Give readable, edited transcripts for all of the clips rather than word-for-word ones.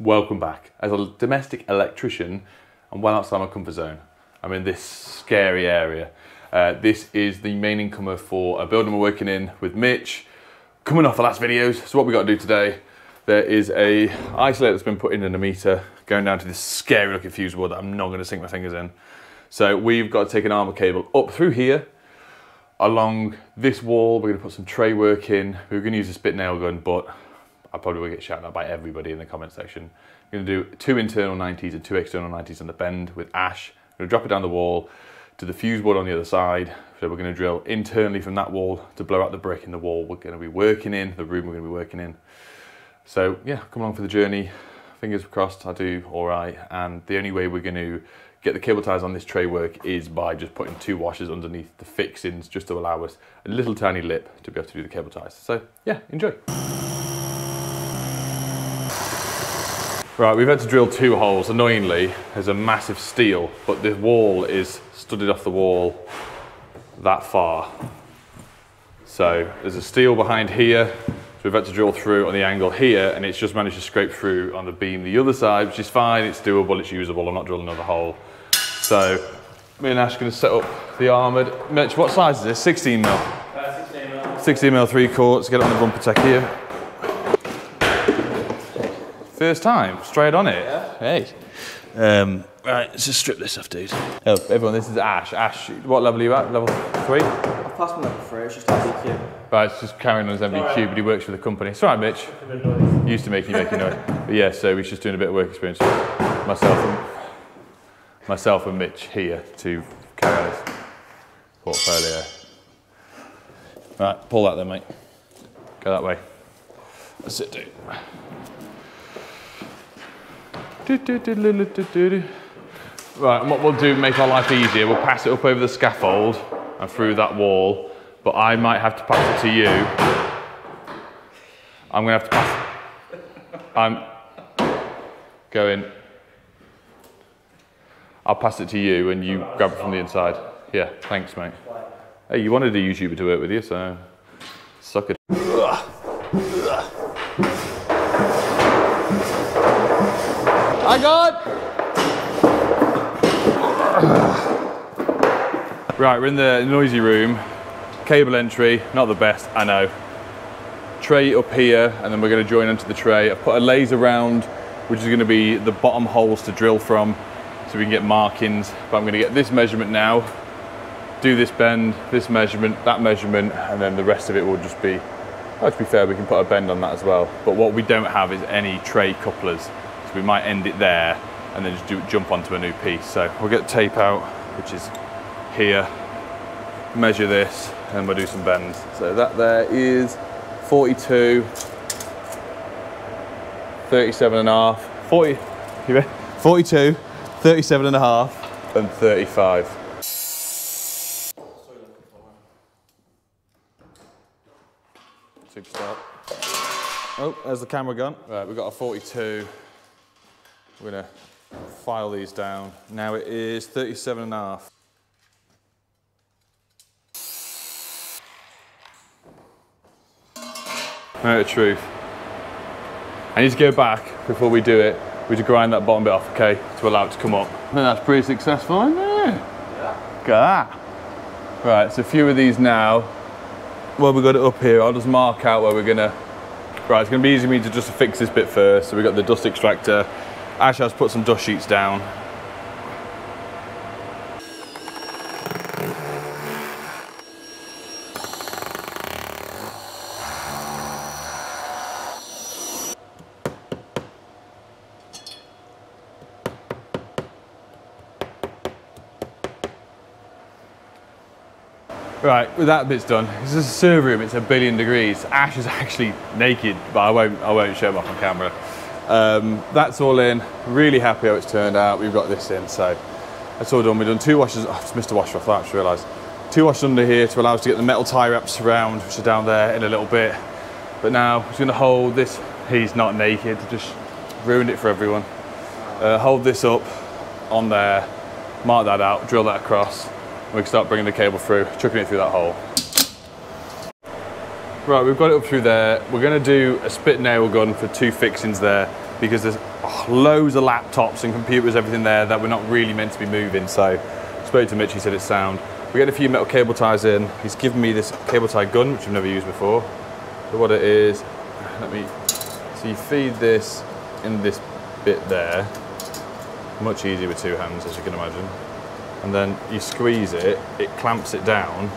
Welcome back. As a domestic electrician, I'm well outside my comfort zone. I'm in this scary area. This is the main incomer for a building we're working in with Mitch. Coming off the last videos, so what we got to do today, there is a isolator that's been put in an emitter going down to this scary looking fuse board that I'm not going to sink my fingers in. So we've got to take an armor cable up through here, along this wall. We're going to put some tray work in. We're going to use a spit nail gun, but I probably will get shouted at by everybody in the comment section. I'm going to do 2 internal 90s and 2 external 90s on the bend with ash. I'm going to drop it down the wall to the fuse board on the other side. So we're going to drill internally from that wall to blow out the brick in the wall we're going to be working in, the room we're going to be working in. So yeah, come along for the journey. Fingers crossed I do all right. And the only way we're going to get the cable ties on this tray work is by just putting 2 washers underneath the fixings just to allow us a little tiny lip to be able to do the cable ties. So yeah, enjoy. Right, we've had to drill 2 holes. Annoyingly, there's a massive steel, but the wall is studded off the wall that far. So there's a steel behind here, so we've had to drill through on the angle here, and it's just managed to scrape through on the beam the other side, which is fine, it's doable, it's usable, I'm not drilling another hole. So me and Ash are going to set up the armoured. Mitch, what size is this? 16 mil? 16 mil. 16 mil 3/4, get it on the bumper tech here. First time, straight on it. Yeah. Hey. Right, let's just strip this off, dude. Oh, everyone, this is Ash. Ash, what level are you at? Level 3? I've passed my level 3, it's just MVQ. Right, it's just carrying on his MVQ, but he works for the company. It's all right, Mitch. Used to making noise. But yeah, so he's just doing a bit of work experience. Myself and Mitch here to carry on his portfolio. Right, pull that then, mate. Go that way. That's it, dude. Right, and what we'll do to make our life easier, we'll pass it up over the scaffold and through that wall, but I might have to pass it to you. I'm going to have to pass it. I'm going. I'll pass it to you and you grab it from the inside. Yeah, thanks, mate. Hey, you wanted a YouTuber to work with you, so suck it. I got! Right, we're in the noisy room. Cable entry, not the best, I know. Tray up here, and then we're going to join into the tray. I've put a laser round, which is going to be the bottom holes to drill from, so we can get markings. But I'm going to get this measurement now, do this bend, this measurement, that measurement, and then the rest of it will just be, well, to be fair, we can put a bend on that as well. But what we don't have is any tray couplers. So we might end it there and then just jump onto a new piece. So we'll get tape out, which is here, measure this, and we'll do some bends. So that there is 42, 37 and a half, 40, 42, 37 and a half, and 35. Superstar. Oh, there's the camera gun. Right, we've got a 42. We're gonna file these down. Now it is 37 and a half. Moment of truth. I need to go back before we do it. We need to grind that bottom bit off, okay, to allow it to come up. I think that's pretty successful, isn't it? Yeah. Look at that. Right, so a few of these now. Well, we've got it up here. I'll just mark out where we're gonna. Right, it's gonna be easy for me to just fix this bit first. So we've got the dust extractor. Ash has put some dust sheets down. Right, with that bit's done, this is a server room, it's 1 billion degrees. Ash is actually naked, but I won't show him off on camera. That's all in, really happy how it's turned out. We've got this in, so that's all done. We've done 2 washers, oh, I just missed a washer off that, I just realised. 2 washers under here to allow us to get the metal tie wraps around, which are down there in a little bit. But now, we're just gonna hold this, he's not naked, just ruined it for everyone. Hold this up on there, mark that out, drill that across. We can start bringing the cable through, chucking it through that hole. Right, we've got it up through there. We're going to do a spit nail gun for 2 fixings there. because there's loads of laptops and computers, everything there that we're not really meant to be moving. So I spoke to Mitch, he said it's sound. We get a few metal cable ties in. He's given me this cable tie gun, which I've never used before. So what it is, so you feed this in this bit there. Much easier with two hands, as you can imagine. And then you squeeze it, it clamps it down.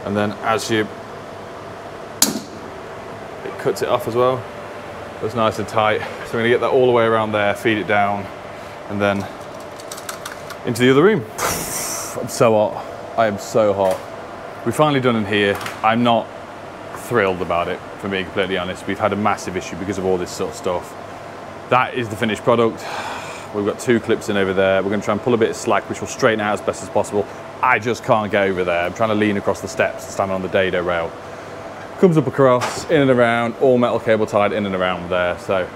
And then as it cuts it off as well. It's nice and tight. So we're gonna get that all the way around there, feed it down, and then into the other room. I'm so hot. I am so hot. We've finally done in here. I'm not thrilled about it, for being completely honest. We've had a massive issue because of all this sort of stuff. That is the finished product. We've got two clips in over there. We're gonna try and pull a bit of slack, which will straighten out as best as possible. I just can't get over there. I'm trying to lean across the steps and stand on the dado rail. Comes up across, in and around, all metal cable tied in and around there. So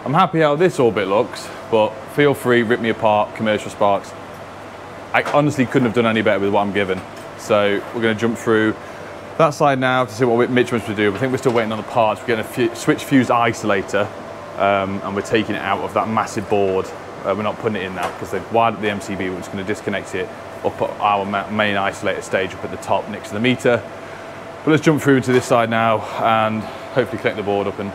I'm happy how this orbit looks, but feel free, rip me apart, commercial sparks. I honestly couldn't have done any better with what I'm given. So we're gonna jump through that side now to see what Mitch wants to do. I think we're still waiting on the parts. We're getting a switch fused isolator, and we're taking it out of that massive board. We're not putting it in now because they've wired up the MCB. We're just gonna disconnect it up at our main isolator stage up at the top next to the meter. But let's jump through into this side now and hopefully connect the board up and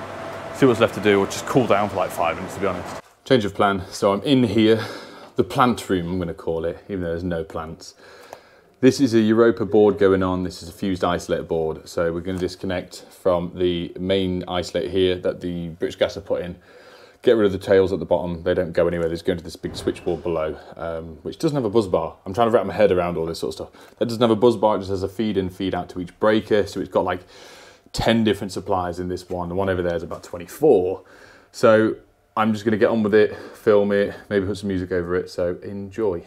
see what's left to do, or just cool down for like 5 minutes, to be honest. Change of plan. So I'm in here, the plant room, I'm gonna call it, even though there's no plants. This is a Europa board going on. This is a fused isolator board. So we're gonna disconnect from the main isolator here that the British Gas have put in. Get rid of the tails at the bottom. They don't go anywhere. They just go into this big switchboard below, which doesn't have a buzz bar. I'm trying to wrap my head around all this sort of stuff. That doesn't have a buzz bar. It just has a feed in, feed out to each breaker. So it's got like 10 different supplies in this one. The one over there is about 24. So I'm just gonna get on with it, film it, maybe put some music over it. So enjoy.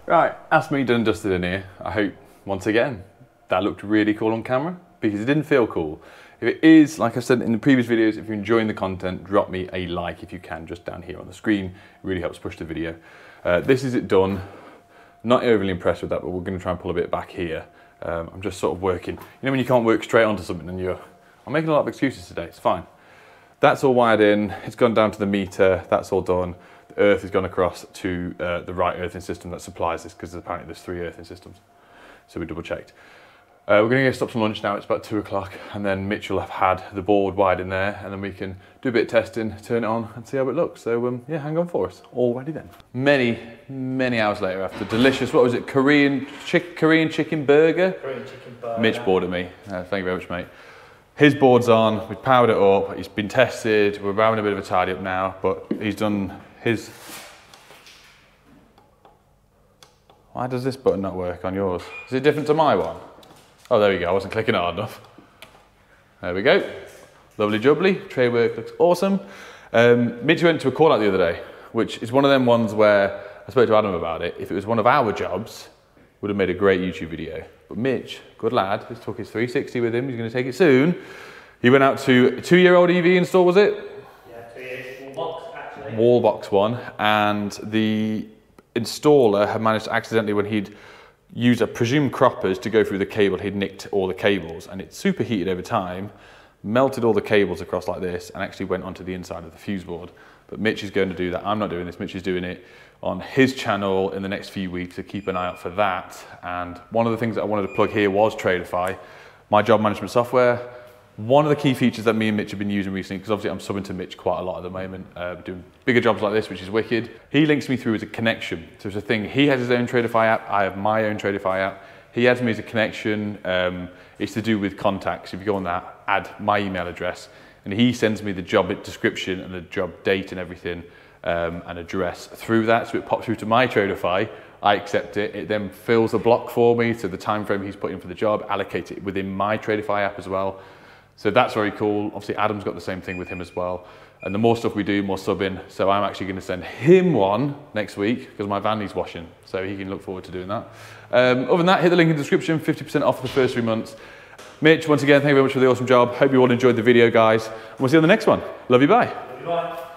Right, that's me done and dusted in here. I hope, once again, that looked really cool on camera, because it didn't feel cool. If it is, like I said in the previous videos, if you're enjoying the content, drop me a like if you can, just down here on the screen. It really helps push the video. This is it done. Not overly impressed with that, but we're gonna try and pull a bit back here. I'm just sort of working. You know when you can't work straight onto something and I'm making a lot of excuses today, it's fine. That's all wired in, it's gone down to the meter, that's all done. The earth has gone across to the right earthing system that supplies this, because apparently there's 3 earthing systems. So we double checked. We're gonna go stop some lunch now, it's about 2 o'clock, and then Mitch will have had the board wired in there, and then we can do a bit of testing, turn it on, and see how it looks. So yeah, hang on for us. All ready then. Many hours later, after delicious, what was it, Korean chicken burger? Korean chicken burger. Mitch bored at me. Thank you very much, mate. His board's on, we've powered it up, it's been tested, we're having a bit of a tidy up now, but he's done his... Why does this button not work on yours? Is it different to my one? Oh, there we go, I wasn't clicking hard enough. There we go. Lovely jubbly, tray work looks awesome. Mitch went to a call out the other day, which is one of them ones where I spoke to Adam about it. If it was one of our jobs, would have made a great YouTube video. But Mitch, good lad, he's took his 360 with him, he's gonna take it soon. He went out to a 2-year-old EV install, was it? Yeah, 2 years, wall box actually. Wall box one, and the installer had managed to accidentally, when he'd used a presumed croppers to go through the cable, he'd nicked all the cables, and it superheated over time, melted all the cables across like this, and actually went onto the inside of the fuse board. But Mitch is going to do that. I'm not doing this. Mitch is doing it on his channel in the next few weeks, so keep an eye out for that. And one of the things that I wanted to plug here was Traderify. my job management software. One of the key features that me and Mitch have been using recently, because obviously I'm subbing to Mitch quite a lot at the moment, doing bigger jobs like this, which is wicked. He links me through as a connection. So it's a thing, he has his own Tradify app, I have my own Tradify app. He adds me as a connection. It's to do with contacts. If you go on that, add my email address, and he sends me the job description and the job date and everything, and address through that. So it pops through to my Tradify. I accept it. It then fills the block for me to the time frame he's put in for the job, allocate it within my Tradify app as well. So that's very cool. Obviously, Adam's got the same thing with him as well. And the more stuff we do, more subbing. So I'm actually going to send him one next week because my van needs washing. So he can look forward to doing that. Other than that, hit the link in the description, 50% off for the first 3 months. Mitch, once again, thank you very much for the awesome job. Hope you all enjoyed the video, guys. And we'll see you on the next one. Love you, bye. Love you, bye.